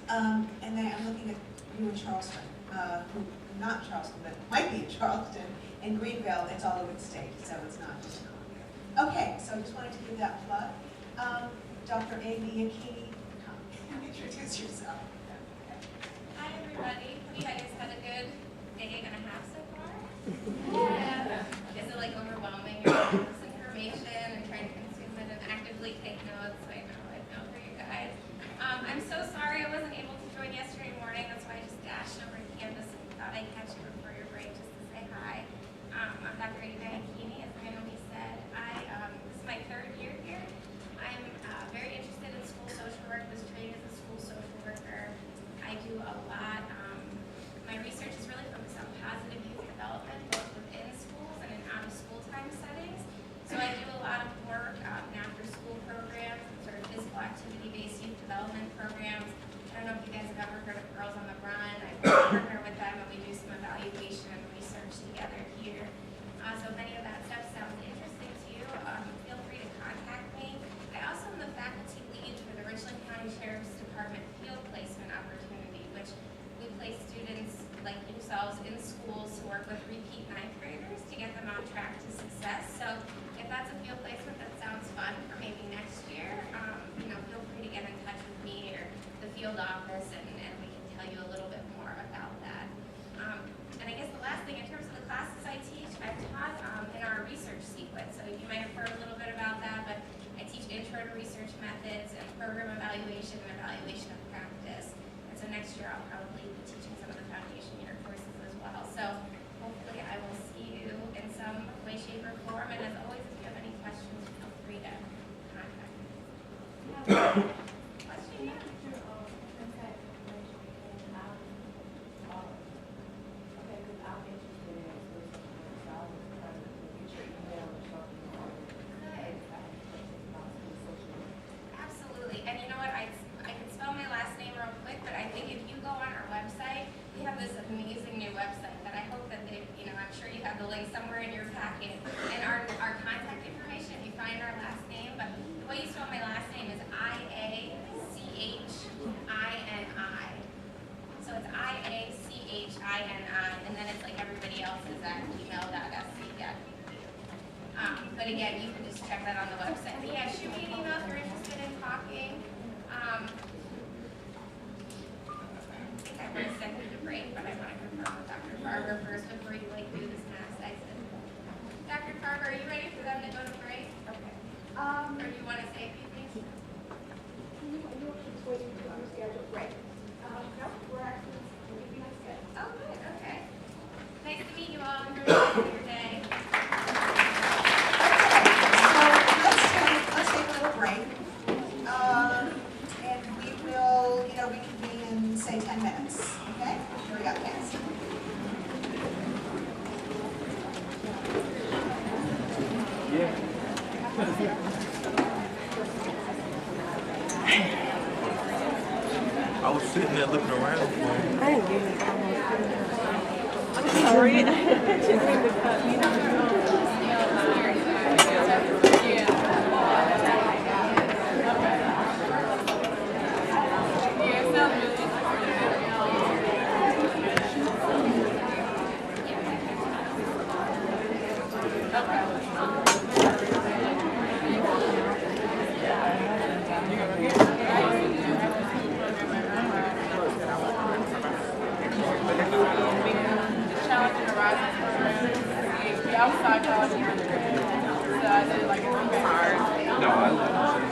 And then I'm looking at you in Charleston, not Charleston, but might be in Charleston. In Greenville, it's all over the state, so it's not just in Columbia. Okay, so I just wanted to give that plug. Dr. A.B. Akini, come introduce yourself. Hi everybody. Hope you guys had a good day and a half so far. Yeah. Is it like overwhelming? You're getting this information and trying to consume it and actively take notes. I know for you guys. I'm so sorry I wasn't able to join yesterday morning. That's why I just dashed over to campus and thought I'd catch you before your break just to say hi. I'm Dr. Eva Akini, as Naomi said. This is my third year here. I'm very interested in school social work. Was trained as a school social worker. I do a lot. My research is really focused on positive youth development, both within schools and in out-of-school time settings. So I do a lot of work in after-school programs, sort of physical activity-based youth development programs. I don't know if you guys have ever heard of Girls on the Run. I partner with them and we do some evaluation and research together here. So if any of that stuff sounds interesting to you, feel free to contact me. I also am the faculty lead for the Richland County Sheriff's Department field placement opportunity, which we place students like yourselves in schools who work with repeat ninth graders to get them on track to success. So if that's a field placement that sounds fun for maybe next year, feel free to get in touch with me or the field office and we can tell you a little bit more about that. And I guess the last thing in terms of the classes I teach, I've taught in our research sequence. So you might have heard a little bit about that, but I teach intro to research methods and program evaluation and evaluation of practice. And so next year I'll probably be teaching some of the foundation year courses as well. So hopefully I will see you in some way, shape, or form. And as always, if you have any questions, feel free to contact me. Question? Yeah. Absolutely. And you know what? I can spell my last name real quick, but I think if you go on our website, we have this amazing new website that I hope that they, I'm sure you have the link somewhere in your packet. And our contact information, you find our last name, but the way you spell my last name is I-A-C-H-I-N-I. So it's I-A-C-H-I-N-I, and then it's like everybody else's at gmail.sc. But again, you can just check that on the website. But yeah, shoot me an email if you're interested in talking. I think I want to send you to break, but I want to confirm with Dr. Farber first before you do this mass exit. Dr. Farber, are you ready for them to go to break? Okay. Or do you want to say a few things? You're just waiting for the scheduled break. No, we're actually leaving on schedule. Oh, good. Okay. Nice to meet you all. Enjoy the rest of your day. Let's take a little break. And we will, reconvene in, say, 10 minutes. Okay? Hurry up, guys. I was sitting there looking around. I didn't give it I'm sorry. outside college undergrad. So I did like a hard. No, I love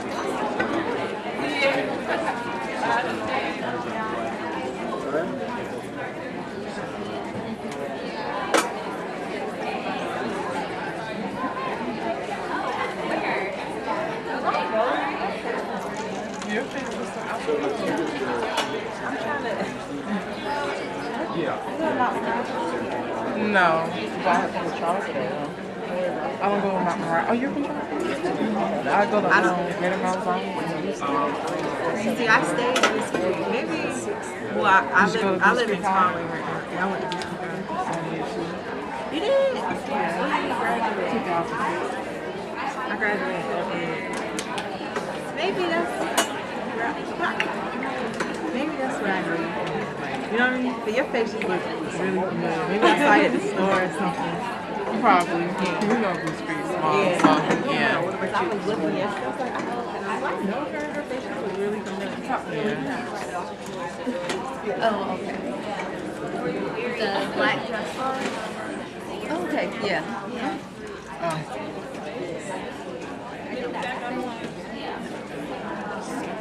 Your face was so I'm trying to. yeah. No, but I have to go to Charleston. I don't go to Mount Moriah. Oh, you're from Charleston? I go to Greater Mount Zion. See, I stayed in this area. Maybe. Well, I live in Conway right now. I went to Houston. You did? When did you graduate? 2006. I graduated in. Maybe that's where You know what I mean? But your face just looks really familiar. Maybe I saw it at the store or something. Probably. Yeah. You know Blue Street small. Yeah. So, yeah. Because I was looking yesterday. I was like, I know her. Her face just looks really familiar. Yeah. Oh, okay. The black dress bar? Okay, yeah.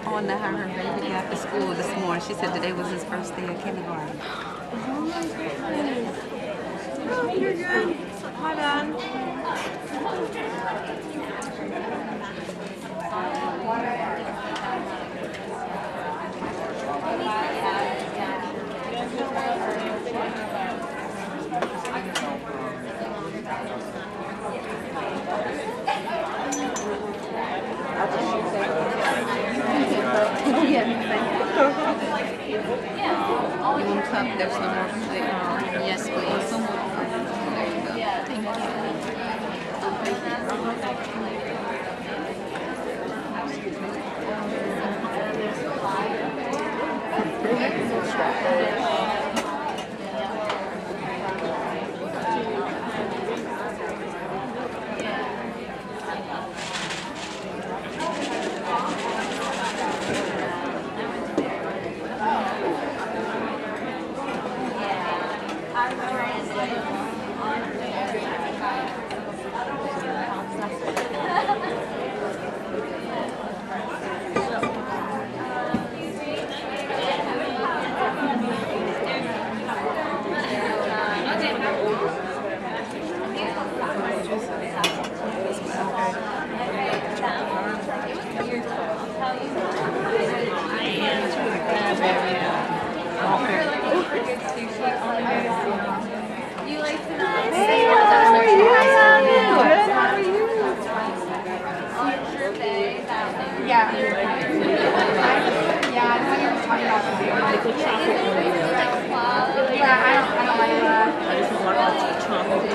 Oh, and her baby got to school this morning. She said today was his first day of kindergarten. Oh my goodness. Oh, you're good. My bad. You want cup? There's no more. Yes, please. There you go. Thank You like tonight? Hey, how are you? Good, how are you? On your birthday, Yeah. Yeah, I know you were talking about it. Yeah, I don't like that. I just want to chocolate.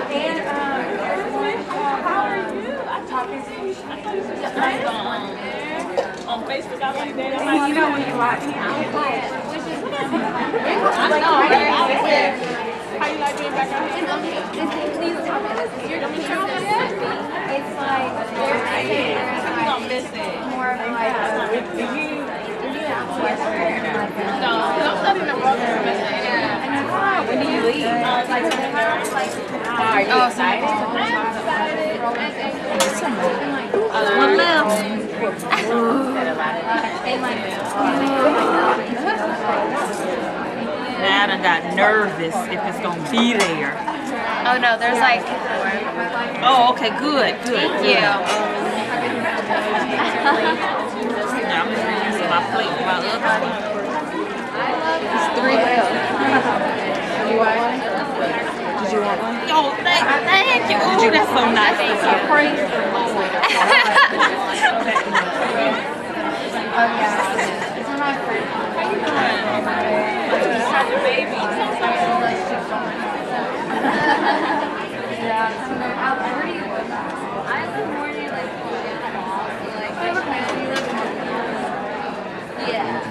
And, how are you? I'm talking to you. On Facebook, I like that. You know when you watch me, I'm like, how you like being back on here? it's like there's more of like When do you leave? Are you excited? One left. Now I done got nervous if it's going to be there. oh no, there's like Oh, okay, good, good. thank you. Now I'm just using my plate with my other one. It's 3 left. You want one? Did you want one? Oh, thank you. Oh, that's so nice. Thank you. Praise the Lord. It's my friend. How's your baby? Where do you live? I live more near like yeah.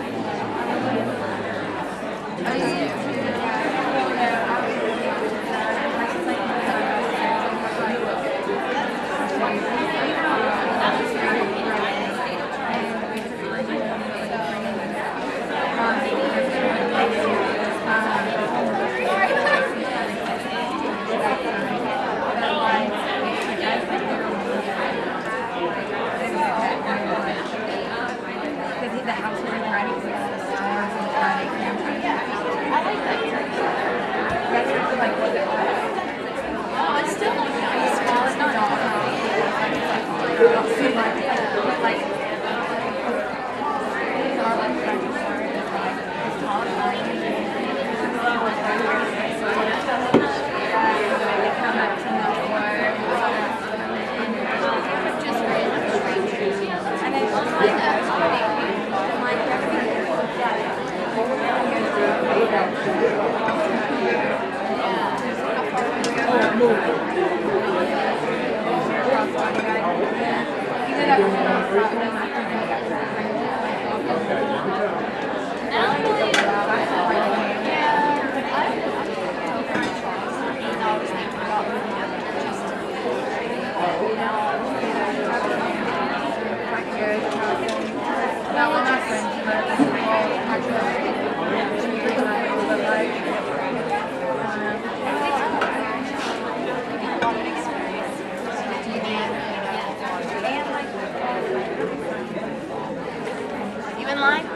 You You in line?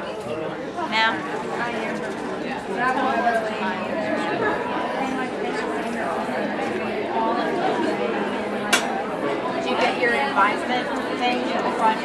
Now? Did you get your advisement thing in the front?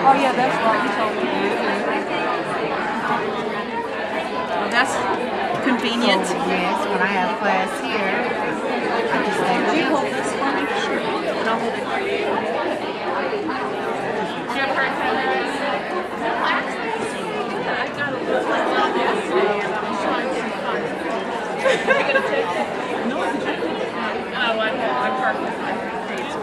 Oh yeah, that's right. You told me. Well, that's convenient. So, yes, when I have class here, I just stay with you. Hold this for me? Sure. And I'll hold it for you. I got a little like yesterday and I'm trying to find it. Are you gonna take it? No, I didn't. Oh, I know. I parked with my face.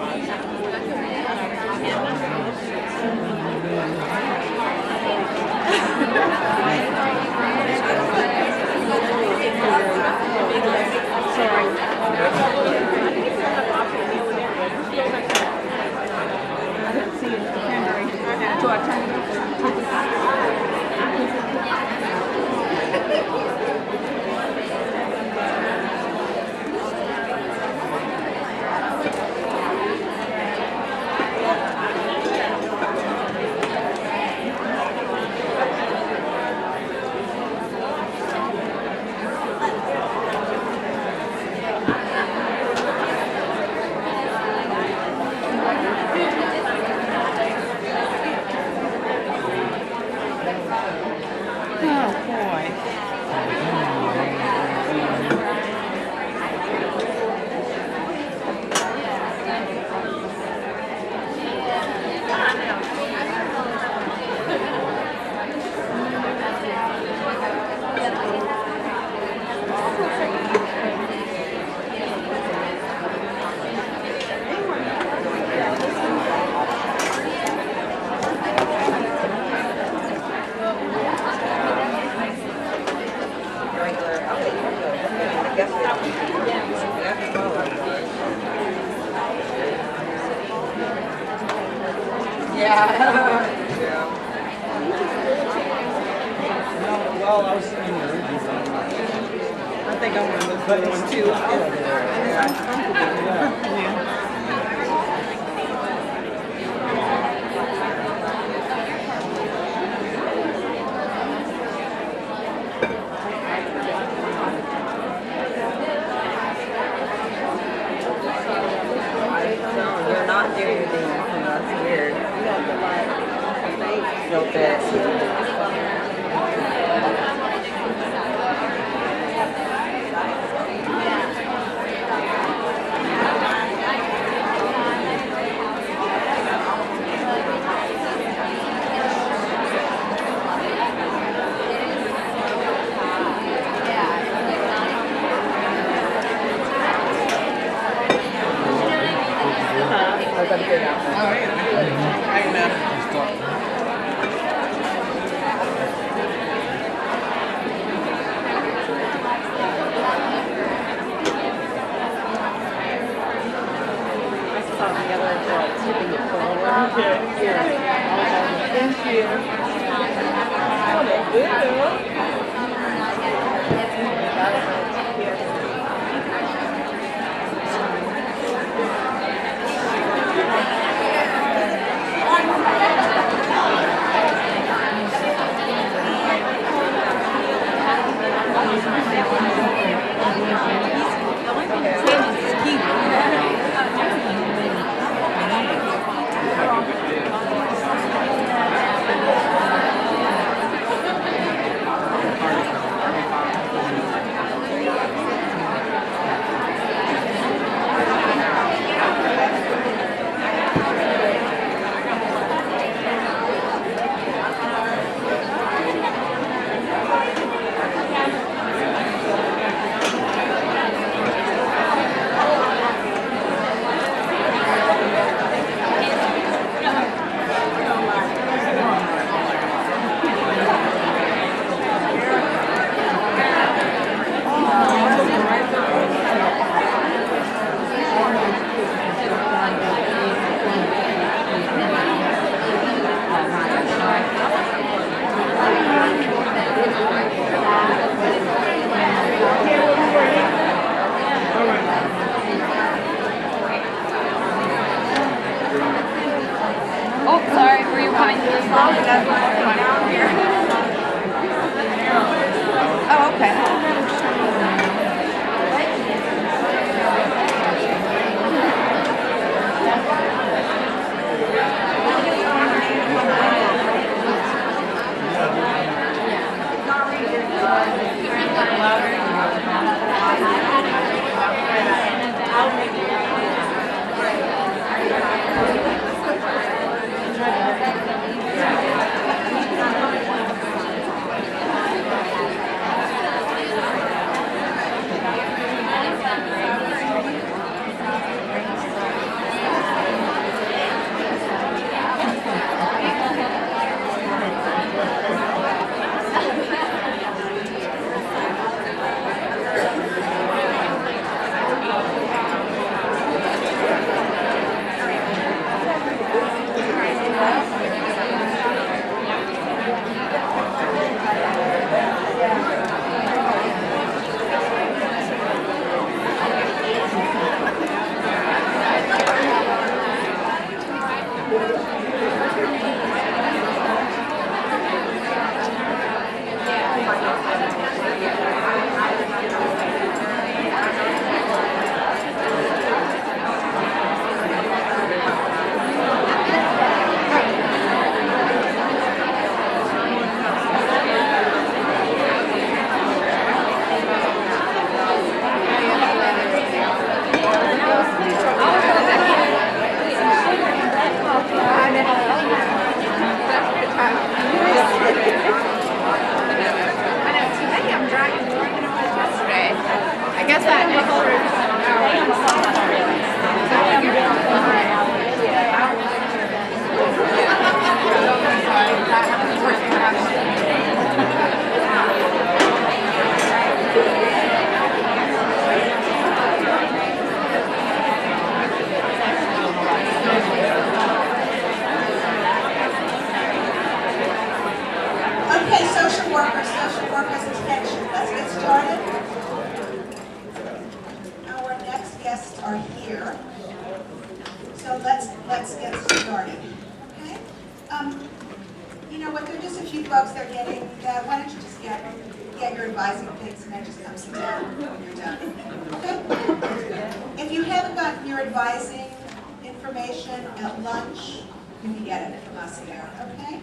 Well, I was in the original. I think I want to look for one too. Yeah. You're not doing anything that's weird. You have to like feel fit. guess Okay, social workers attention. Let's get started. Our next guests are here. So let's get started. Okay? You know what, there are just a few folks they're getting. Why don't you just get your advising things and then just come sit down when you're done. Okay? If you haven't gotten your advising information at lunch, you can get it from us there. Okay?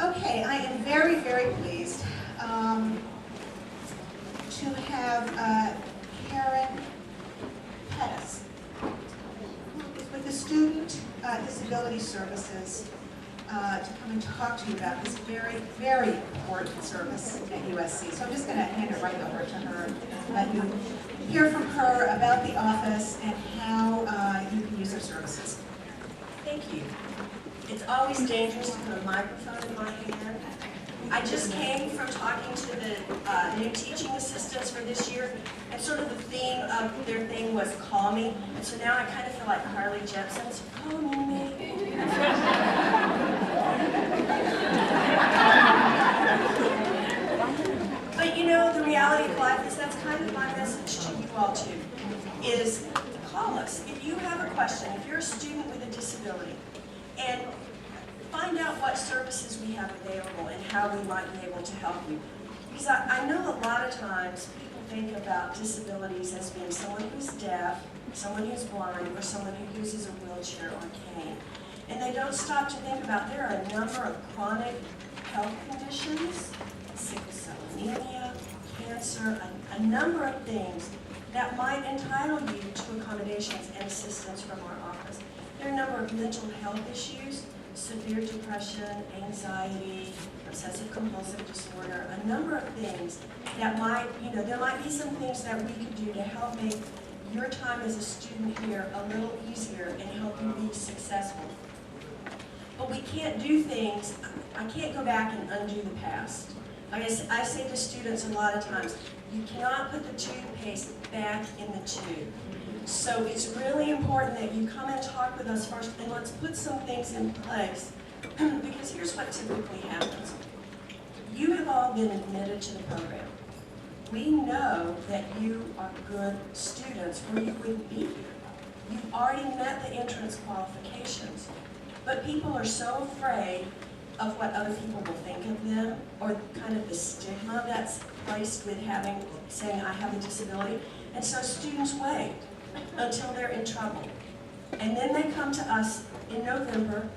Okay, I am very, very pleased to have Karen Pettis, who is with the Student Disability Services, to come and talk to you about this very, very important service at USC. So I'm just going to hand it right over to her and let you hear from her about the office and how you can use our services. Thank you. It's always dangerous to put a microphone in my hand. I just came from talking to the new teaching assistants for this year, and sort of the theme of their thing was call me. And so now I kind of feel like Harley Jepsen's calling me. But you know, the reality of life is that's kind of my message to you all too, is call us. If you have a question, if you're a student with a disability, and find out what services we have available and how we might be able to help you. Because I know a lot of times people think about disabilities as being someone who's deaf, someone who's blind, or someone who uses a wheelchair or cane. And they don't stop to think about there are a number of chronic health conditions, sickle cell anemia, cancer, a number of things that might entitle you to accommodations and assistance from our office. There are a number of mental health issues, severe depression, anxiety, obsessive compulsive disorder, a number of things that might, there might be some things that we could do to help make your time as a student here a little easier and help you be successful. But we can't do things, I can't go back and undo the past. Like I say to students a lot of times, you cannot put the toothpaste back in the tube. So it's really important that you come and talk with us first, and let's put some things in place, because here's what typically happens. You have all been admitted to the program. We know that you are good students, or you wouldn't be here. You've already met the entrance qualifications, but people are so afraid of what other people will think of them, or kind of the stigma that's placed with saying I have a disability, and so students wait until they're in trouble. And then they come to us in November,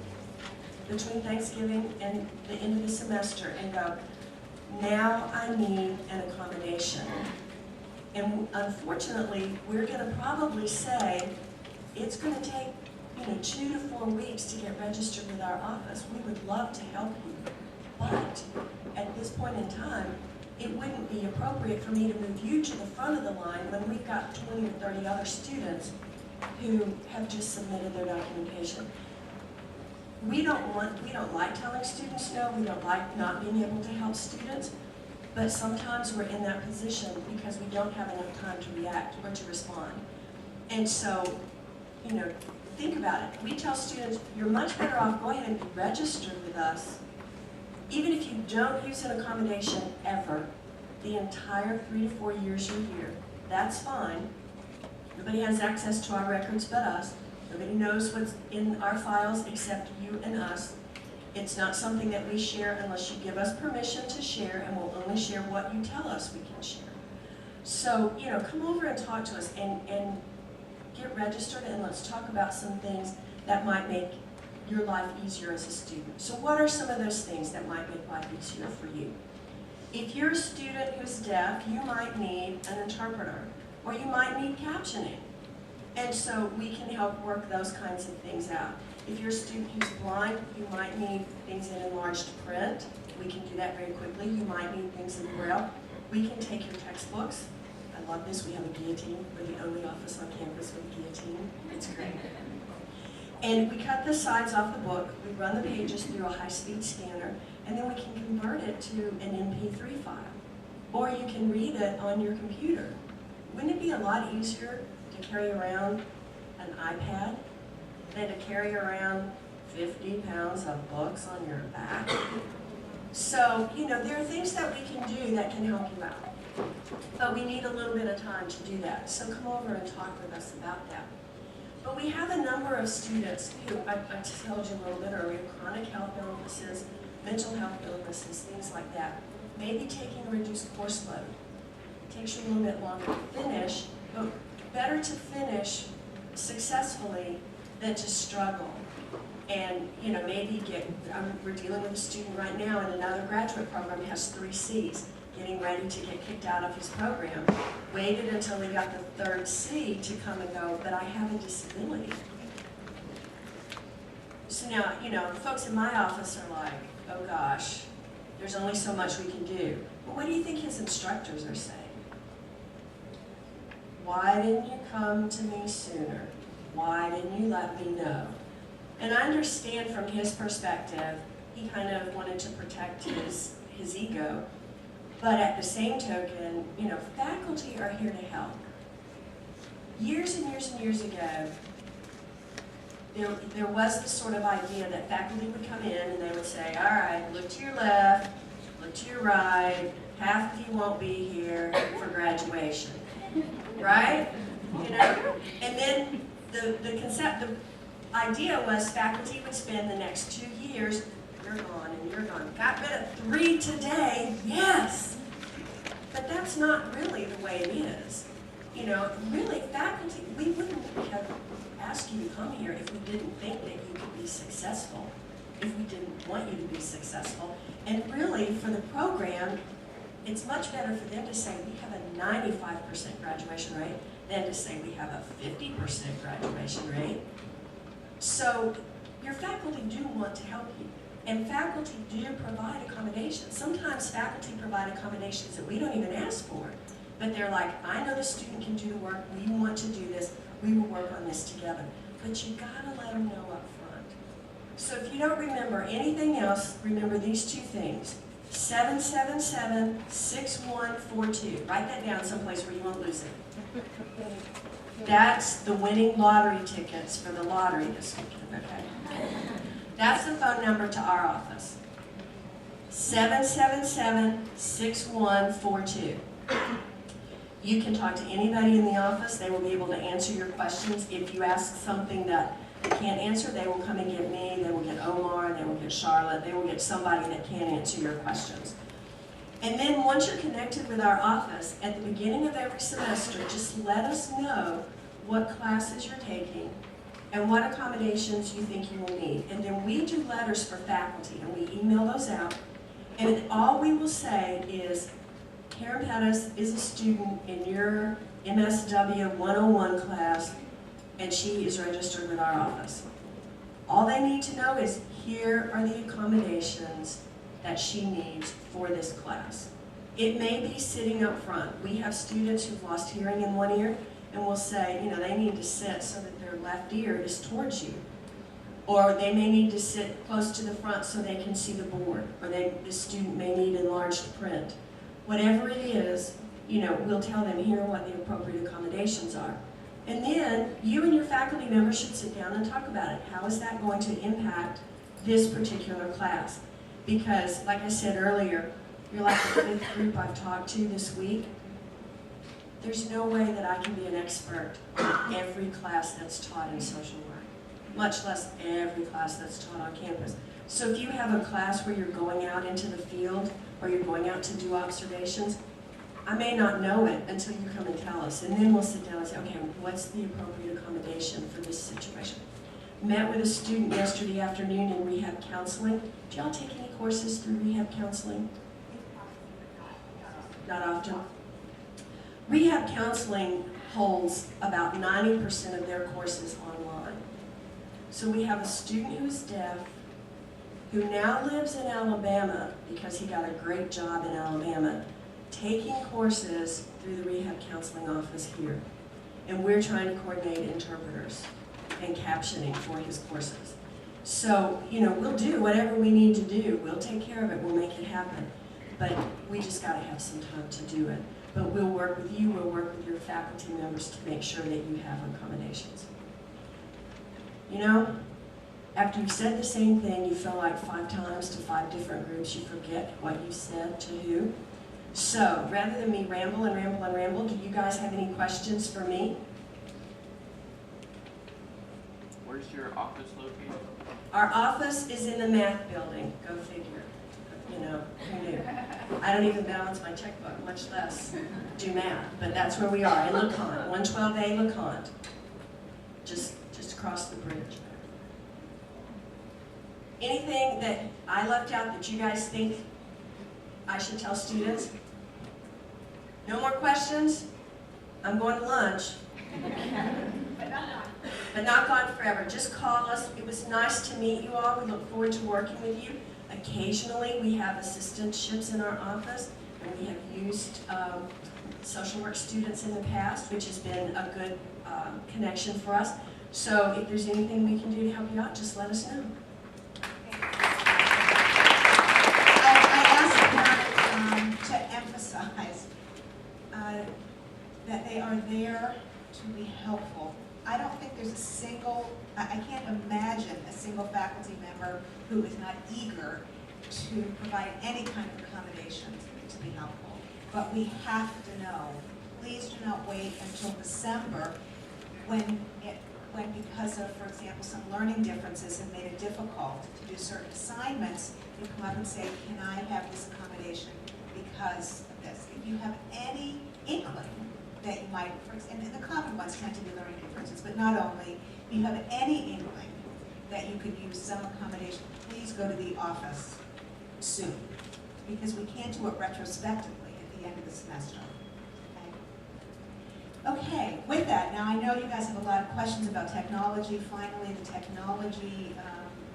between Thanksgiving and the end of the semester, and go, now I need an accommodation. And unfortunately, we're going to probably say, it's going to take 2 to 4 weeks to get registered with our office. We would love to help you, but at this point in time, it wouldn't be appropriate for me to move you to the front of the line when we've got 20 or 30 other students who have just submitted their documentation. We don't like telling students no, we don't like not being able to help students, but sometimes we're in that position because we don't have enough time to react or to respond. And so, think about it. We tell students, you're much better off going ahead and be registered with us. Even if you don't use an accommodation ever, the entire 3 to 4 years you're here, that's fine. Nobody has access to our records but us. Nobody knows what's in our files except you and us. It's not something that we share unless you give us permission to share, and we'll only share what you tell us we can share. So, come over and talk to us and get registered, and let's talk about some things that might make your life easier as a student. So what are some of those things that might make life easier for you? If you're a student who's deaf, you might need an interpreter, or you might need captioning. And so we can help work those kinds of things out. If you're a student who's blind, you might need things in enlarged print. We can do that very quickly. You might need things in Braille. We can take your textbooks, I love this, we have a guillotine. We're the only office on campus with a guillotine. It's great. And we cut the sides off the book, we run the pages through a high-speed scanner, and then we can convert it to an MP3 file. Or you can read it on your computer. Wouldn't it be a lot easier to carry around an iPad than to carry around 50 pounds of books on your back? So, you know, there are things that we can do that can help you out. But we need a little bit of time to do that. So come over and talk with us about that. But we have a number of students who, I told you a little bit earlier, chronic health illnesses, mental health illnesses, things like that. Maybe taking a reduced course load. It takes you a little bit longer to finish, but better to finish successfully than to struggle. And, you know, maybe we're dealing with a student right now in another graduate program who has 3 Cs, getting ready to get kicked out of his program. Waited until he got the 3rd C to come and go, but I have a disability. So now, you know, the folks in my office are like, oh gosh, there's only so much we can do. But what do you think his instructors are saying? Why didn't you come to me sooner? Why didn't you let me know? And I understand from his perspective, he kind of wanted to protect his ego. But at the same token, you know, faculty are here to help. Years and years and years ago, there was this sort of idea that faculty would come in and they would say, all right, look to your left, look to your right, half of you won't be here for graduation, right? You know, and then the idea was faculty would spend the next 2 years, you're gone and you're gone. Got rid of 3 today, yes. But that's not really the way it is. You know, really faculty, we wouldn't have asked you to come here if we didn't think that you could be successful, if we didn't want you to be successful. And really, for the program, it's much better for them to say we have a 95% graduation rate than to say we have a 50% graduation rate. So your faculty do want to help you. And faculty do provide accommodations. Sometimes faculty provide accommodations that we don't even ask for. But they're like, I know the student can do the work, we want to do this, we will work on this together. But you gotta let them know up front. So if you don't remember anything else, remember these 2 things. 777-6142. Write that down someplace where you won't lose it. That's the winning lottery tickets for the lottery this weekend, okay? That's the phone number to our office. 777-6142. You can talk to anybody in the office. They will be able to answer your questions. If you ask something that they can't answer, they will come and get me. They will get Omar. They will get Charlotte. They will get somebody that can answer your questions. And then once you're connected with our office, at the beginning of every semester, just let us know what classes you're taking and what accommodations you think you will need. And then we do letters for faculty, and we email those out. And all we will say is, Karen Pettis is a student in your MSW 101 class, and she is registered with our office. All they need to know is, here are the accommodations that she needs for this class. It may be sitting up front. We have students who've lost hearing in one ear, and we'll say, you know, they need to sit so that their left ear is towards you. Or they may need to sit close to the front so they can see the board. Or the student may need enlarged print. Whatever it is, you know, we'll tell them here what the appropriate accommodations are. And then you and your faculty members should sit down and talk about it. How is that going to impact this particular class? Because, like I said earlier, you're like the 5th group I've talked to this week. There's no way that I can be an expert in every class that's taught in social work, much less every class that's taught on campus. So if you have a class where you're going out into the field or you're going out to do observations, I may not know it until you come and tell us. And then we'll sit down and say, okay, what's the appropriate accommodation for this situation? Met with a student yesterday afternoon in rehab counseling. Do y'all take any courses through rehab counseling? Not often. Rehab counseling holds about 90% of their courses online. So we have a student who's deaf, who now lives in Alabama because he got a great job in Alabama, taking courses through the rehab counseling office here. And we're trying to coordinate interpreters and captioning for his courses. So, you know, we'll do whatever we need to do. We'll take care of it. We'll make it happen. But we just got to have some time to do it. But we'll work with you. We'll work with your faculty members to make sure that you have accommodations. You know, after you've said the same thing, you feel like 5 times to 5 different groups, you forget what you said to who. So, rather than me ramble and ramble and ramble, do you guys have any questions for me? Where's your office located? Our office is in the math building. Go figure. You know, who knew? I don't even balance my checkbook, much less do math. But that's where we are, in LeConte, 112A LeConte. Just across the bridge. Anything that I left out that you guys think I should tell students? No more questions? I'm going to lunch. But not gone forever. Just call us. It was nice to meet you all. We look forward to working with you. Occasionally, we have assistantships in our office, and we have used social work students in the past, which has been a good connection for us. So if there's anything we can do to help you out, just let us know. I asked them to emphasize that they are there to be helpful. I don't think there's a single, I can't imagine a single faculty member who is not eager to provide any kind of accommodation to be helpful. But we have to know, please do not wait until December when because of, for example, some learning differences have made it difficult to do certain assignments, you come up and say, can I have this accommodation because of this? If you have any inkling that you might, and the common ones tend to be learning differences, but not only, if you have any inkling that you could use some accommodation, please go to the office soon, because we can't do it retrospectively at the end of the semester. Okay, with that, now I know you guys have a lot of questions about technology. Finally, the technology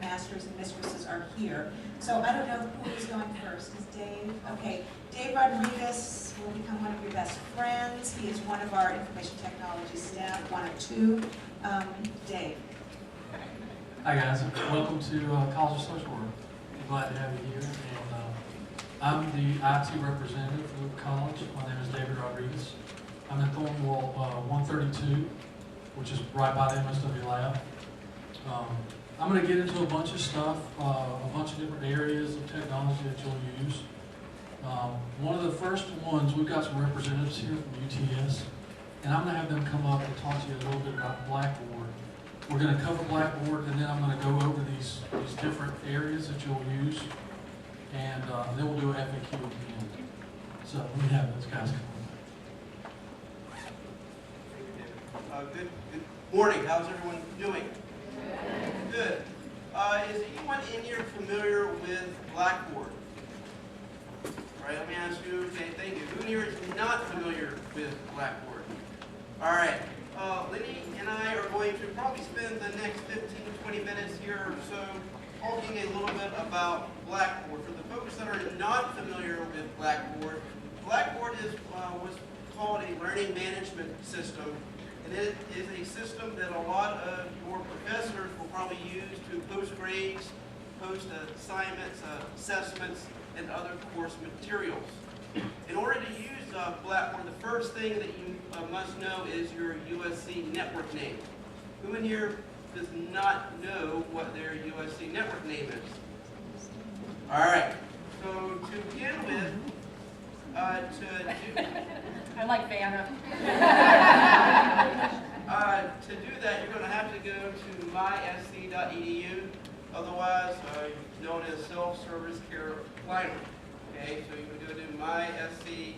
masters and mistresses are here. So I don't know who is going first. Is Dave? Okay, Dave Rodriguez will become one of your best friends. He is one of our information technology staff, one of 2. Dave. Hi guys, welcome to College of Social Work. I'm glad to have you here. And I'm the IT representative for the college. My name is David Rodriguez. I'm in Thornwall 132, which is right by the MSW lab. I'm going to get into a bunch of stuff, a bunch of different areas of technology that you'll use. One of the first ones, we've got some representatives here from UTS, and I'm going to have them come up and talk to you a little bit about Blackboard. We're going to cover Blackboard, and then I'm going to go over these different areas that you'll use, and then we'll do an FAQ at the end. So let me have those guys come on. Good morning. How's everyone doing? Good. Is anyone in here familiar with Blackboard? All right, let me ask you, okay, thank you. Who in here is not familiar with Blackboard? All right. Lenny and I are going to probably spend the next 15 to 20 minutes here or so talking a little bit about Blackboard. For the folks that are not familiar with Blackboard, Blackboard was called a learning management system. And it is a system that a lot of your professors will probably use to post grades, post assignments, assessments, and other course materials. In order to use Blackboard, the first thing that you must know is your USC network name. Who in here does not know what their USC network name is? All right. So to begin with, I like Vanna. To do that, you're going to have to go to mysc.edu, otherwise known as Self-Service Care Planner. Okay, so you can go to mysc.edu.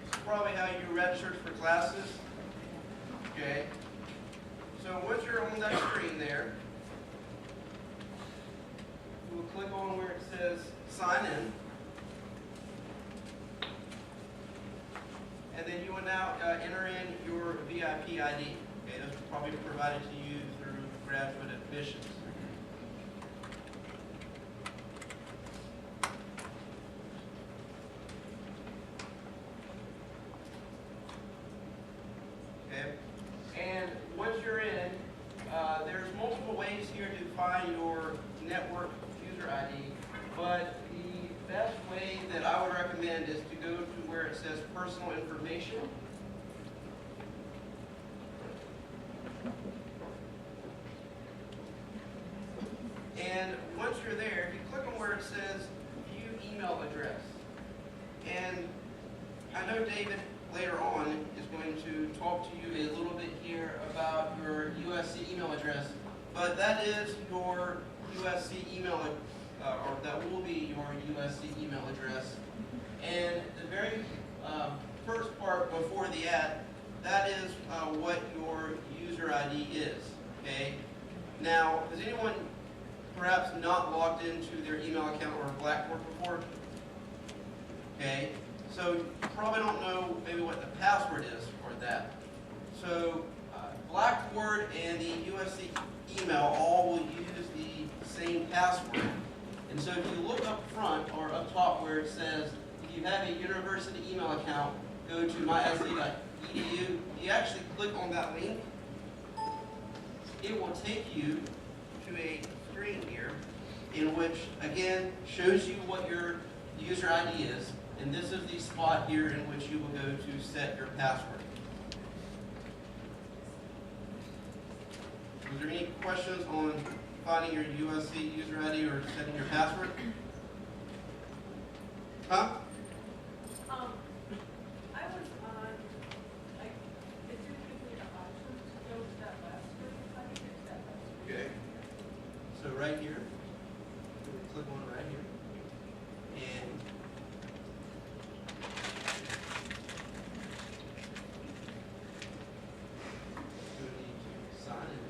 This is probably how you registered for classes. Okay. So once you're on that screen there, we'll click on where it says sign in. And then you will now enter in your VIP ID. Okay, that's probably provided to you through graduate admissions. personal information. And once you're there, if you click on where it says view email address, and I know David later on is going to talk to you a little bit here about your USC email address, but that is your USC email, or that will be your USC email address. And the very first part before the ad, that is what your user ID is, okay? Now, has anyone perhaps not logged into their email account or Blackboard before? Okay, so you probably don't know maybe what the password is for that. So Blackboard and the USC email all will use the same password. And so if you look up front or up top where it says, if you have a university email account, go to mysc.edu, you actually click on that link, it will take you to a screen here in which, again, shows you what your user ID is. And this is the spot here in which you will go to set your password. Was there any questions on finding your USC user ID or setting your password? Huh? I was on, like, it didn't give me an option to go to that last screen. How do you get to that last screen? Okay. So right here, click on it right here, and you need to sign in.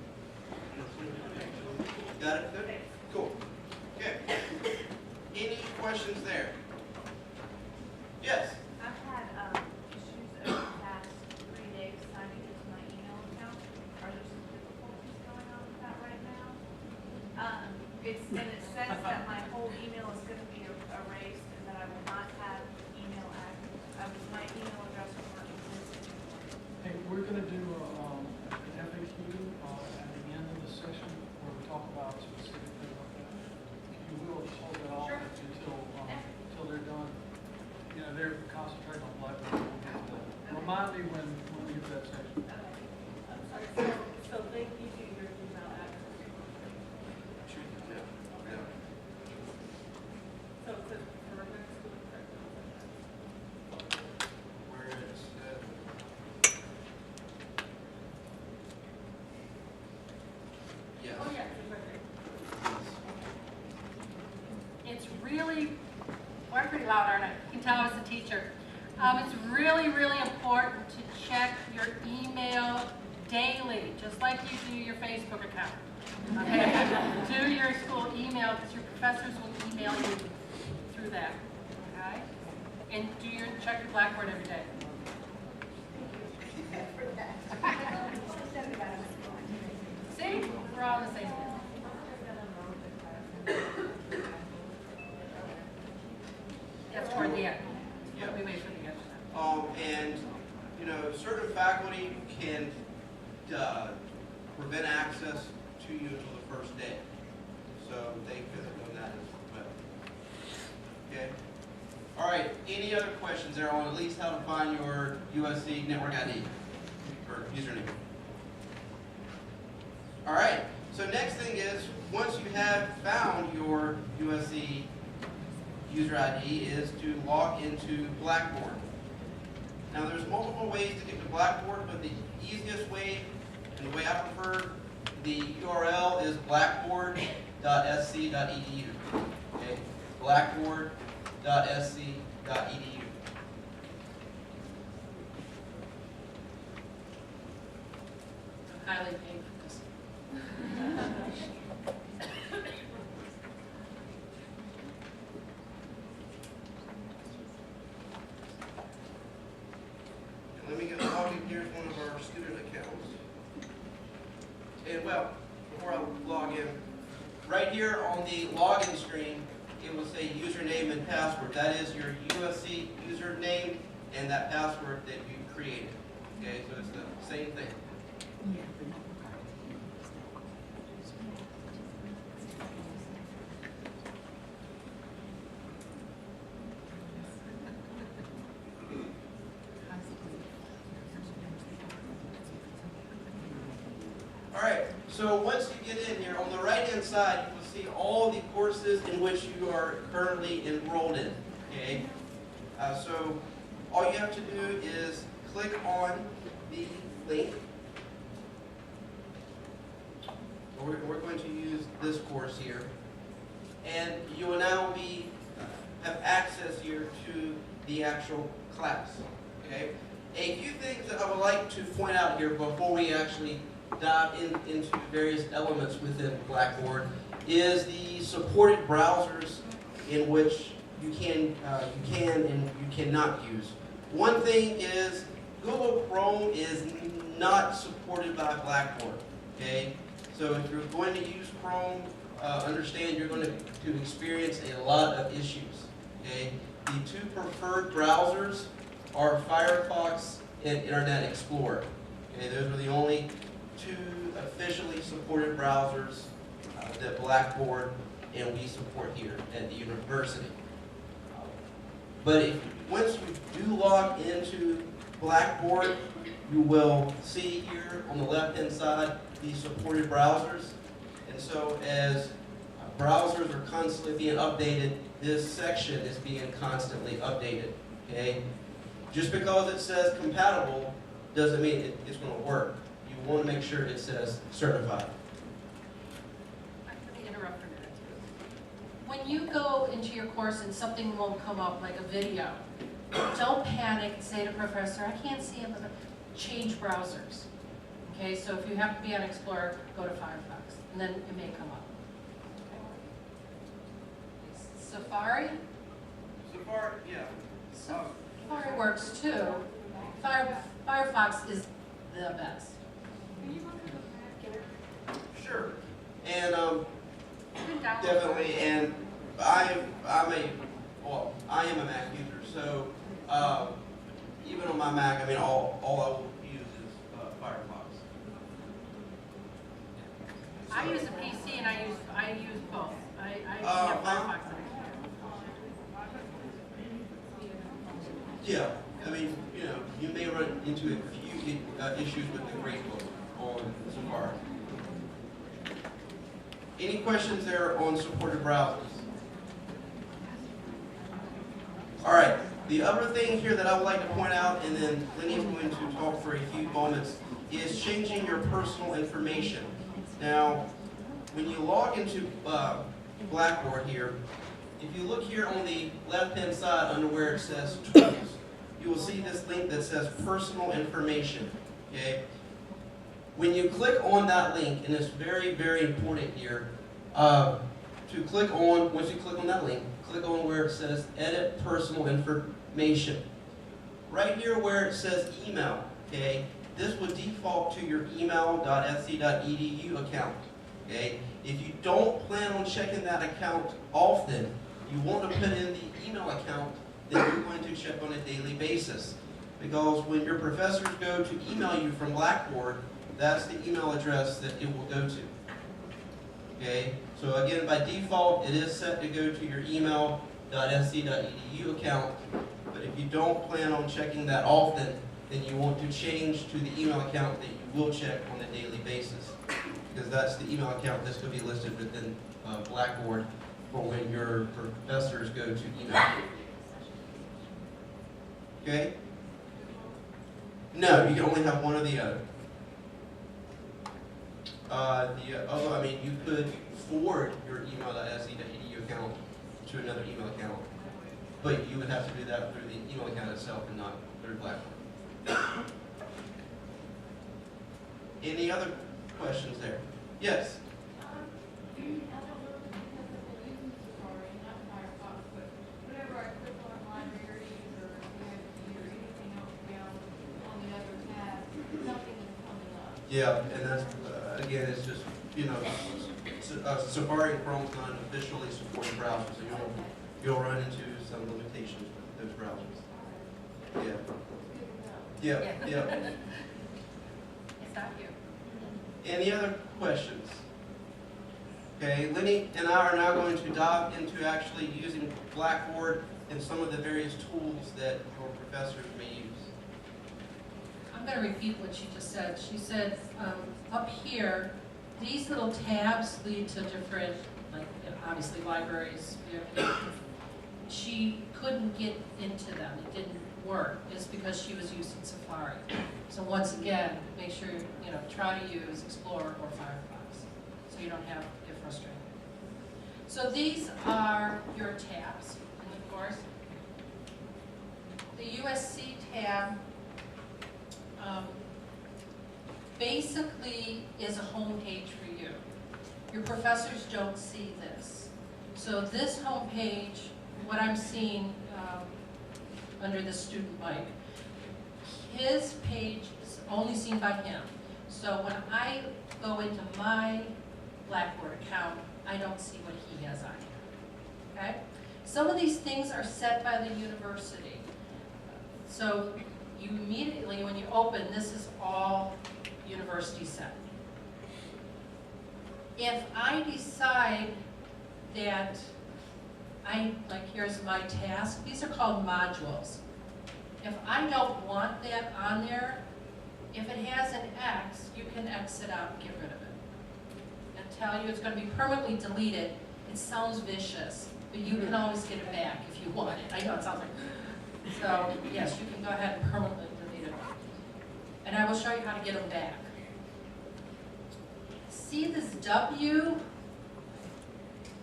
Got it? Good? Cool. Okay. Any questions there? Yes? I've had issues over the past 3 days signing into my email account. Are there some difficulties going on with that right now? And it says that my whole email is going to be erased and that I will not have email access. My email address will not exist anymore. Hey, we're gonna do an FAQ at the end of the session where we talk about specific things like that. You will just hold that off until they're done. You know, they're concentrating on Blackboard. We'll get to that. Remind me when we get to that section. I'm sorry, so they give you your email address. Yeah. So it's for next school Where it's yes. Oh, yeah, it's right there. It's really, well, I'm pretty loud, aren't I? You can tell I was a teacher. It's really, really important to check your email daily, just like you do your Facebook account. Okay? Do your school email because your professors will email you through that. Okay? And check your Blackboard every day. See? We're all on the same page. That's toward the end. Yeah. We wait for the end. And, you know, certain faculty can prevent access to you until the first day. So they could have done that as well. Okay? All right, any other questions there on at least how to find your USC network ID or username? All right, so next thing is, once you have found your USC user ID, is to log into Blackboard. Now there's multiple ways to get to Blackboard, but the easiest way, and the way I prefer, the URL is blackboard.sc.edu. Okay, blackboard.sc.edu. I'm highly paid for this. Let me get logged in. Here's one of our student accounts. And well, before I log in, right here on the login screen, it will say username and password. That is your USC username and that password that you created. Okay, so it's the same thing. So once you get in here, on the right-hand side, you will see all the courses in which you are currently enrolled in. Okay. So all you have to do is click on the link. We're going to use this course here, and you will now have access here to the actual class. Okay. A few things that I would like to point out here before we actually dive into various elements within Blackboard is the supported browsers in which you can and you cannot use. One thing is Google Chrome is not supported by Blackboard. Okay, so if you're going to use Chrome, understand you're going to experience a lot of issues. Okay, the two preferred browsers are Firefox and Internet Explorer. Okay, those are the only two officially supported browsers that Blackboard and we support here at the university. But once you do log into Blackboard, you will see here on the left-hand side the supported browsers. And so as browsers are constantly being updated, this section is being constantly updated. Okay? Just because it says compatible doesn't mean it's going to work. You want to make sure it says certified. Let me interrupt for a minute. When you go into your course and something won't come up, like a video, don't panic and say to professor, I can't see it, but change browsers. Okay, so if you have to be on Explorer, go to Firefox, and then it may come up. Okay. Safari? Safari, yeah. Safari works too. Firefox is the best. Sure. And definitely, and I am a Mac user, so even on my Mac, I mean, all I will use is Firefox. I use a PC and I use both. I have Firefox. Yeah, I mean, you may run into a few issues with the gradebook on Safari. Any questions there on supported browsers? All right, the other thing here that I would like to point out, and then Lenny's going to talk for a few moments, is changing your personal information. Now, when you log into Blackboard here, if you look here on the left-hand side under where it says Tools, you will see this link that says Personal Information. Okay? When you click on that link, and it's very, very important here, to click on, once you click on that link, click on where it says Edit Personal Information. Right here where it says Email, okay, this will default to your email.sc.edu account. Okay? If you don't plan on checking that account often, you want to put in the email account that you're going to check on a daily basis. Because when your professors go to email you from Blackboard, that's the email address that it will go to. Okay? So again, by default, it is set to go to your email.sc.edu account. But if you don't plan on checking that often, then you want to change to the email account that you will check on a daily basis. Because that's the email account that's going to be listed within Blackboard for when your professors go to email you. Okay? No, you can only have one or the other. Although, I mean, you could forward your email.sc.edu account to another email account, but you would have to do that through the email account itself and not through Blackboard. Any other questions there? Yes? Yeah, and that's, again, it's just, Safari and Chrome's not an officially supported browser, so you'll run into some limitations with those browsers. Yeah. It's not you. Any other questions? Okay, Lenny and I are now going to dive into actually using Blackboard and some of the various tools that your professors may use. I'm going to repeat what she just said. She said up here, these little tabs lead to different, like obviously libraries. She couldn't get into them. It didn't work. It's because she was using Safari. So once again, make sure try to use Explorer or Firefox so you don't have it frustrated. So these are your tabs in the course. The USC tab basically is a home page for you. Your professors don't see this. So this home page, what I'm seeing under the student mic, his page is only seen by him. So when I go into my Blackboard account, I don't see what he has on here, okay? Some of these things are set by the university. So you immediately, when you open, this is all university set. If I decide that here's my task, these are called modules. If I don't want that on there, if it has an X, you can X it out and get rid of it. And tell you it's going to be permanently deleted. It sounds vicious, but you can always get it back if you want it. I know it sounds like, so yes, you can go ahead and permanently delete it. And I will show you how to get them back. See this W?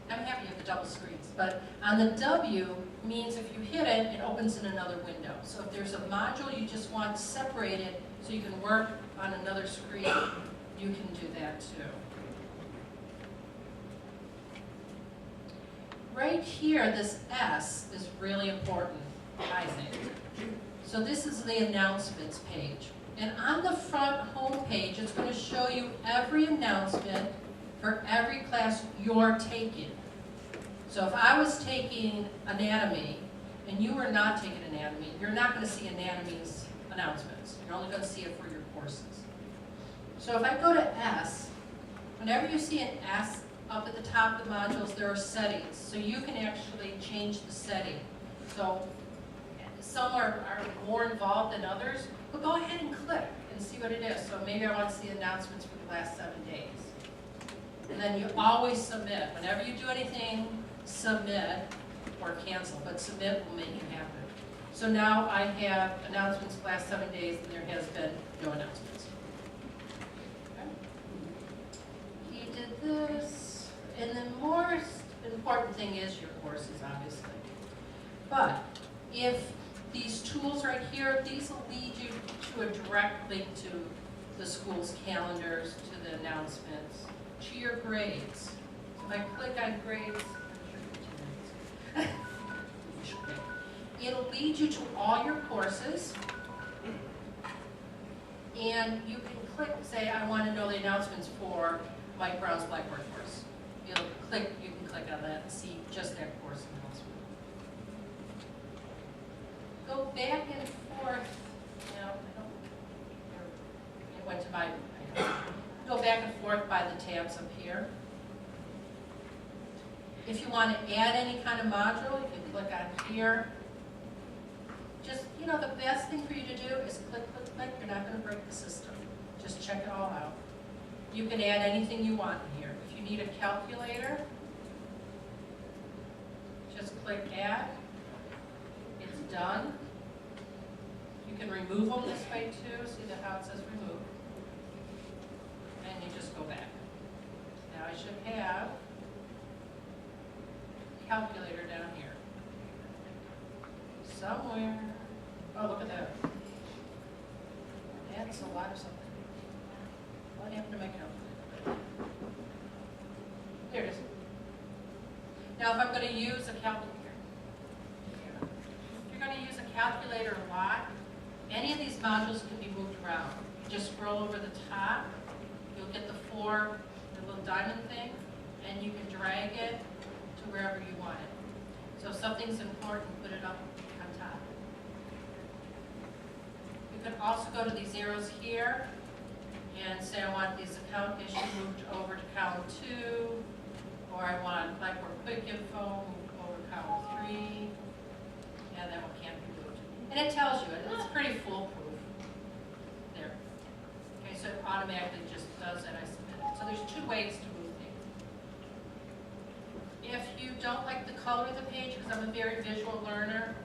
I'm happy you have the double screens, but on the W means if you hit it, it opens in another window. So if there's a module you just want separated so you can work on another screen, you can do that too. Right here, this S is really important, I think. So this is the announcements page. And on the front home page, it's going to show you every announcement for every class you're taking. So if I was taking anatomy and you were not taking anatomy, you're not going to see anatomy's announcements. You're only going to see it for your courses. So if I go to S, whenever you see an S up at the top of the modules, there are settings. So you can actually change the setting. So some are more involved than others, but go ahead and click and see what it is. So maybe I want to see announcements for the last 7 days. And then you always submit. Whenever you do anything, submit or cancel, but submit will make it happen. So now I have announcements for the last 7 days, and there has been no announcements. Okay. He did this, and the most important thing is your courses, obviously. But if these tools right here, these will lead you to a direct link to the school's calendars, to the announcements, to your grades. So if I click on grades, it'll lead you to all your courses, and you can click and say, I want to know the announcements for Mike Brown's Blackboard course. You can click on that and see just that course announcement. Go back and forth. It went to my, go back and forth by the tabs up here. If you want to add any kind of module, you can click on here. Just, the best thing for you to do is click, click, click. You're not going to break the system. Just check it all out. You can add anything you want in here. If you need a calculator, just click add. It's done. You can remove them this way too. See how it says remove. And you just go back. Now I should have calculator down here. Somewhere. Oh, look at that. That's a lot of something. What happened to my calculator? There it is. Now if I'm going to use a calculator, if you're going to use a calculator a lot, any of these modules can be moved around. You just scroll over the top, you'll get the little diamond thing, and you can drag it to wherever you want it. So if something's important, put it up on top. You can also go to these arrows here and say I want these account issues moved over to column 2, or I want Blackboard Quick Info moved over to column 3, and that one can't be moved. And it tells you, it's pretty foolproof. There. Okay, so it automatically just does that. I submit it. So there's two ways to move things. If you don't like the color of the page, because I'm a very visual learner,